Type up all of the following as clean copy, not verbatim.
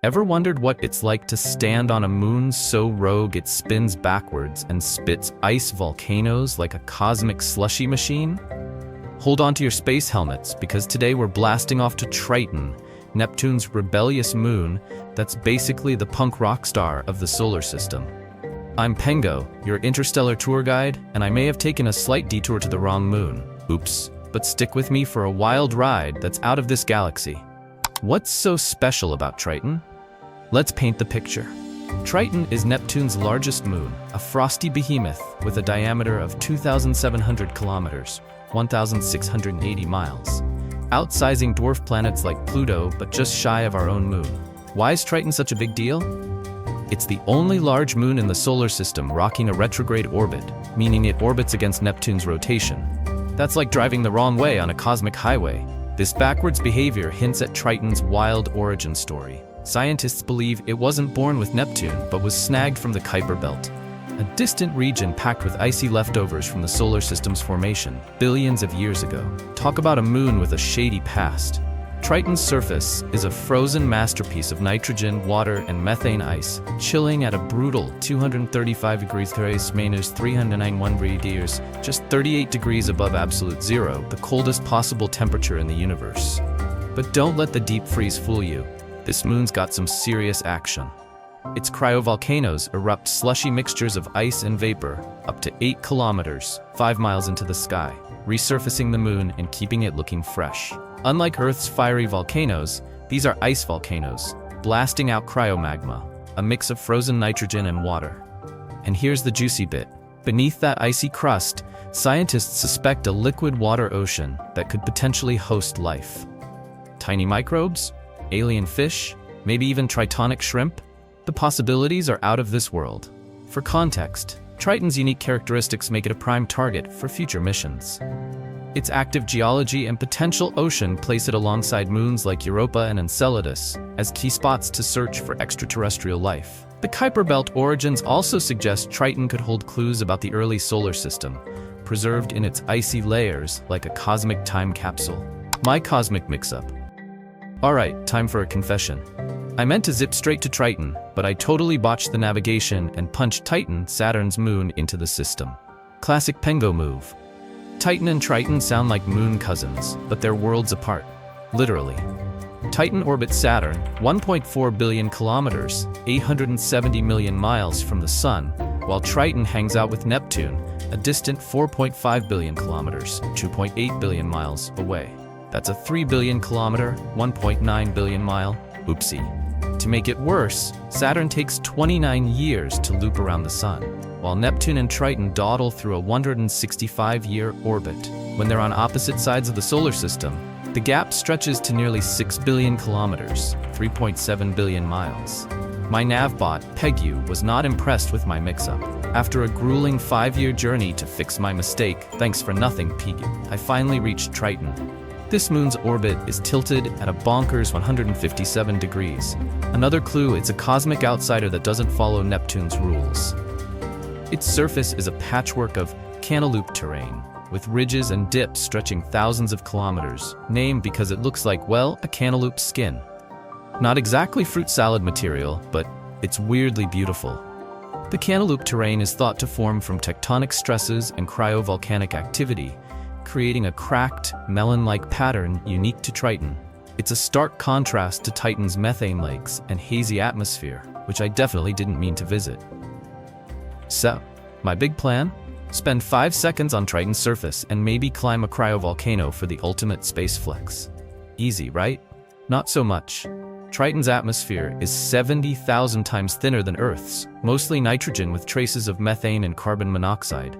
Ever wondered what it's like to stand on a moon so rogue it spins backwards and spits ice volcanoes like a cosmic slushy machine? Hold on to your space helmets, because today we're blasting off to Triton, Neptune's rebellious moon that's basically the punk rock star of the solar system. I'm Pengo, your interstellar tour guide, and I may have taken a slight detour to the wrong moon. Oops, but stick with me for a wild ride that's out of this galaxy. What's so special about Triton? Let's paint the picture. Triton is Neptune's largest moon, a frosty behemoth with a diameter of 2,700 kilometers, 1,680 miles, outsizing dwarf planets like Pluto but just shy of our own moon. Why is Triton such a big deal? It's the only large moon in the solar system rocking a retrograde orbit, meaning it orbits against Neptune's rotation. That's like driving the wrong way on a cosmic highway. This backwards behavior hints at Triton's wild origin story. Scientists believe it wasn't born with Neptune, but was snagged from the Kuiper Belt, a distant region packed with icy leftovers from the solar system's formation, billions of years ago. Talk about a moon with a shady past. Triton's surface is a frozen masterpiece of nitrogen, water, and methane ice, chilling at a brutal 235 degrees minus 391 degrees, just 38 degrees above absolute zero, the coldest possible temperature in the universe. But don't let the deep freeze fool you. This moon's got some serious action. Its cryovolcanoes erupt slushy mixtures of ice and vapor up to 8 kilometers, 5 miles into the sky, resurfacing the moon and keeping it looking fresh. Unlike Earth's fiery volcanoes, these are ice volcanoes, blasting out cryomagma, a mix of frozen nitrogen and water. And here's the juicy bit. Beneath that icy crust, scientists suspect a liquid water ocean that could potentially host life. Tiny microbes? Alien fish? Maybe even tritonic shrimp? The possibilities are out of this world. For context, Triton's unique characteristics make it a prime target for future missions. Its active geology and potential ocean place it alongside moons like Europa and Enceladus as key spots to search for extraterrestrial life. The Kuiper Belt origins also suggest Triton could hold clues about the early solar system, preserved in its icy layers like a cosmic time capsule. My cosmic mix-up. Alright, time for a confession. I meant to zip straight to Triton, but I totally botched the navigation and punched Titan, Saturn's moon, into the system. Classic Pengo move. Titan and Triton sound like moon cousins, but they're worlds apart. Literally. Titan orbits Saturn, 1.4 billion kilometers, 870 million miles from the Sun, while Triton hangs out with Neptune, a distant 4.5 billion kilometers, 2.8 billion miles away. That's a 3 billion kilometer, 1.9 billion mile, oopsie. To make it worse, Saturn takes 29 years to loop around the Sun, while Neptune and Triton dawdle through a 165-year orbit. When they're on opposite sides of the solar system, the gap stretches to nearly 6 billion kilometers, 3.7 billion miles. My navbot, Pengo, was not impressed with my mix-up. After a grueling 5-year journey to fix my mistake, thanks for nothing, Pengo, I finally reached Triton. This moon's orbit is tilted at a bonkers 157 degrees. Another clue, it's a cosmic outsider that doesn't follow Neptune's rules. Its surface is a patchwork of cantaloupe terrain, with ridges and dips stretching thousands of kilometers, named because it looks like, well, a cantaloupe skin. Not exactly fruit salad material, but it's weirdly beautiful. The cantaloupe terrain is thought to form from tectonic stresses and cryovolcanic activity, creating a cracked, melon-like pattern unique to Triton. It's a stark contrast to Titan's methane lakes and hazy atmosphere, which I definitely didn't mean to visit. So, my big plan? Spend 5 seconds on Triton's surface and maybe climb a cryovolcano for the ultimate space flex. Easy, right? Not so much. Triton's atmosphere is 70,000 times thinner than Earth's, mostly nitrogen with traces of methane and carbon monoxide.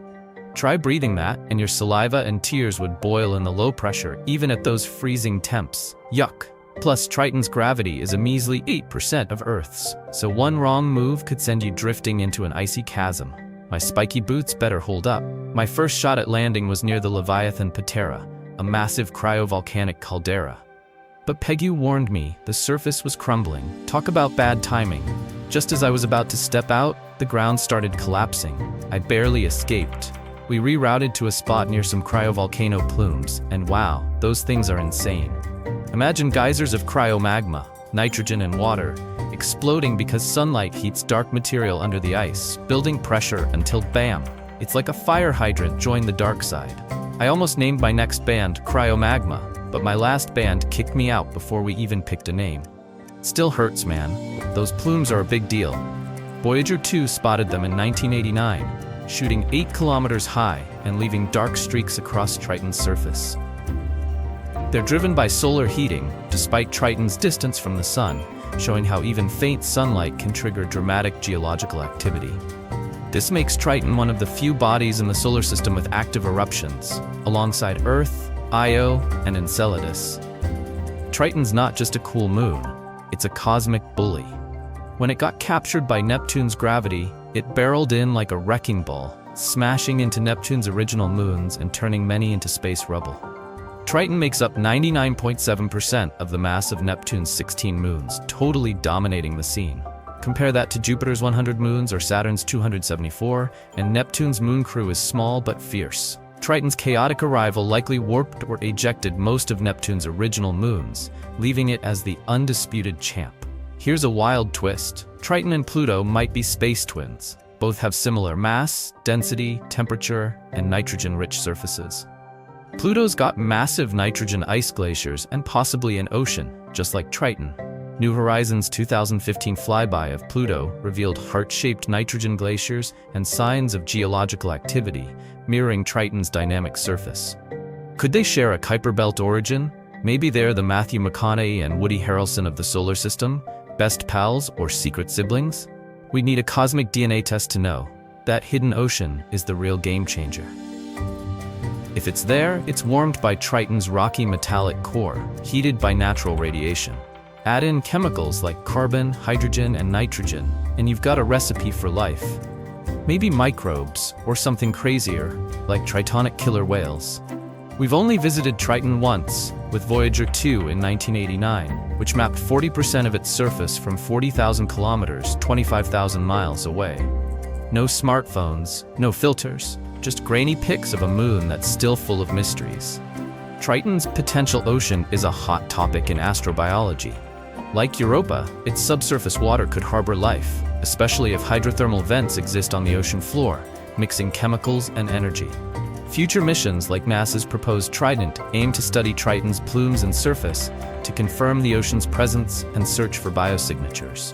Try breathing that, and your saliva and tears would boil in the low pressure, even at those freezing temps. Yuck. Plus, Triton's gravity is a measly 8% of Earth's, so one wrong move could send you drifting into an icy chasm. My spiky boots better hold up. My first shot at landing was near the Leviathan Patera, a massive cryovolcanic caldera. But Pengo warned me the surface was crumbling. Talk about bad timing. Just as I was about to step out, the ground started collapsing. I barely escaped. We rerouted to a spot near some cryovolcano plumes, and wow, those things are insane. Imagine geysers of cryomagma, nitrogen and water, exploding because sunlight heats dark material under the ice, building pressure until bam, it's like a fire hydrant joined the dark side. I almost named my next band Cryomagma, but my last band kicked me out before we even picked a name. Still hurts, man. Those plumes are a big deal. Voyager 2 spotted them in 1989, shooting 8 kilometers high and leaving dark streaks across Triton's surface. They're driven by solar heating, despite Triton's distance from the sun, showing how even faint sunlight can trigger dramatic geological activity. This makes Triton one of the few bodies in the solar system with active eruptions, alongside Earth, Io, and Enceladus. Triton's not just a cool moon, it's a cosmic bully. When it got captured by Neptune's gravity, it barreled in like a wrecking ball, smashing into Neptune's original moons and turning many into space rubble. Triton makes up 99.7% of the mass of Neptune's 16 moons, totally dominating the scene. Compare that to Jupiter's 100 moons or Saturn's 274, and Neptune's moon crew is small but fierce. Triton's chaotic arrival likely warped or ejected most of Neptune's original moons, leaving it as the undisputed champ. Here's a wild twist. Triton and Pluto might be space twins. Both have similar mass, density, temperature, and nitrogen-rich surfaces. Pluto's got massive nitrogen ice glaciers and possibly an ocean, just like Triton. New Horizons' 2015 flyby of Pluto revealed heart-shaped nitrogen glaciers and signs of geological activity, mirroring Triton's dynamic surface. Could they share a Kuiper Belt origin? Maybe they're the Matthew McConaughey and Woody Harrelson of the solar system, best pals or secret siblings? We need a cosmic DNA test to know. That hidden ocean is the real game changer. If it's there, it's warmed by Triton's rocky metallic core, heated by natural radiation. Add in chemicals like carbon, hydrogen, and nitrogen, and you've got a recipe for life. Maybe microbes, or something crazier, like Tritonic killer whales. We've only visited Triton once, with Voyager 2 in 1989, which mapped 40% of its surface from 40,000 kilometers, 25,000 miles away. No smartphones, no filters, just grainy pics of a moon that's still full of mysteries. Triton's potential ocean is a hot topic in astrobiology. Like Europa, its subsurface water could harbor life, especially if hydrothermal vents exist on the ocean floor, mixing chemicals and energy. Future missions like NASA's proposed Trident aim to study Triton's plumes and surface to confirm the ocean's presence and search for biosignatures.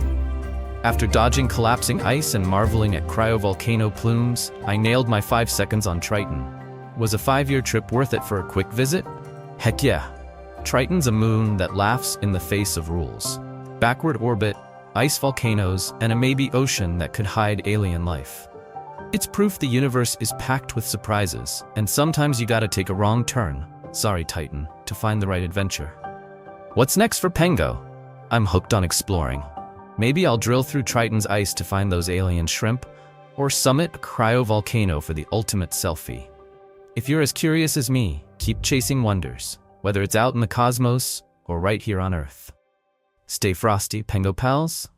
After dodging collapsing ice and marveling at cryovolcano plumes, I nailed my 5 seconds on Triton. Was a 5-year trip worth it for a quick visit? Heck yeah. Triton's a moon that laughs in the face of rules. Backward orbit, ice volcanoes, and a maybe ocean that could hide alien life. It's proof the universe is packed with surprises, and sometimes you gotta take a wrong turn, sorry Titan, to find the right adventure. What's next for Pengo? I'm hooked on exploring. Maybe I'll drill through Triton's ice to find those alien shrimp, or summit a cryovolcano for the ultimate selfie. If you're as curious as me, keep chasing wonders, whether it's out in the cosmos or right here on Earth. Stay frosty, Pengo pals.